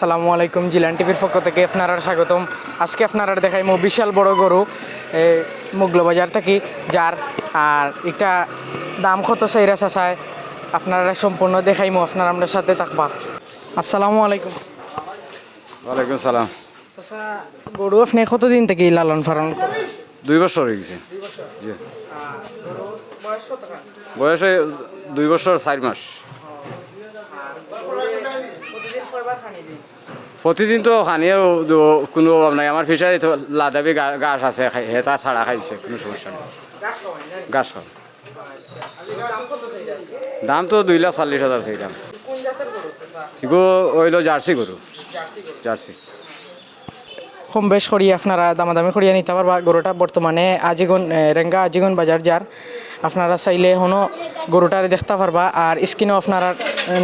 আসসালামু আলাইকুম। জিলান টিভির পক্ষ থেকে আপনারা স্বাগতম। আজকে আপনারা দেখাইমু বিশাল বড় গরু মুগলবাজার থেকে যার আর এটা দাম কত চাইরা চাচায় আপনারা সম্পূর্ণ দেখাইমু, আপনারা আমাদের সাথে থাকবা। আসসালামু আলাইকুম। ওয়ালাইকুম সালাম। চাচা, গরু আপনি কতদিন থেকে লালন পালন করেন? 2 বছর হয়ে গেছে। জি। বয়স 2 বছর 4 মাস। প্রতিদিন তো খানিও কোনো অভাব নাই। আমার ফিশারি তো লাদাবি গাছ আছে, হেতা ছাড়া খাইছে, কোনো সমস্যা নেই। গাছ খাও। দাম তো 2,40,000 সেই দাম। এগুলো ওইলো জার্সি গরু, জার্সি। কম বেশ করিয়ে আপনারা দামাদামি করিয়া নিতে পারবা। গরুটা বর্তমানে রেঙ্গা আজিগন বাজার যার, আপনারা চাইলে হনো গরুটারে দেখতে পারবা। আর স্ক্রিনেও আপনারা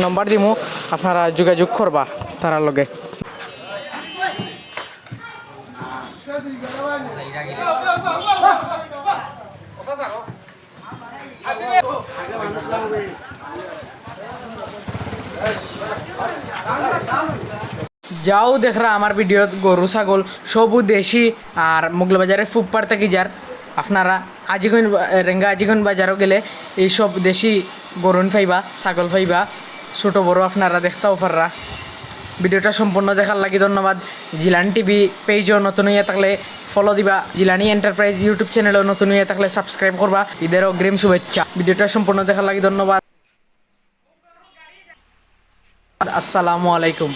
নম্বর দিমু, আপনারা যোগাযোগ করবা তারার লগে। যাও দেখরা আমার ভিডিওত গরু ছাগল সবু দেশি আর মুগলবাজারের ফুটপার থাকি যার, আপনারা রেঙ্গা আজিগন বাজারও গেলে এইসব দেশি গরুন ফাইবা, ছাগল ফাইবা, ছোটো বড়ো আপনারা দেখতেও পাররা। ভিডিওটা সম্পূর্ণ দেখার লাগি ধন্যবাদ। জিলানি টিভি পেজও নতুন হইয়া থাকলে ফলো দিবা, জিলানি এন্টারপ্রাইজ ইউটিউব চ্যানেলও নতুন হইয়া থাকলে সাবস্ক্রাইব করবা। ঈদের অগ্রিম শুভেচ্ছা। ভিডিওটা সম্পূর্ণ দেখার লাগি ধন্যবাদ। আসসালামু আলাইকুম।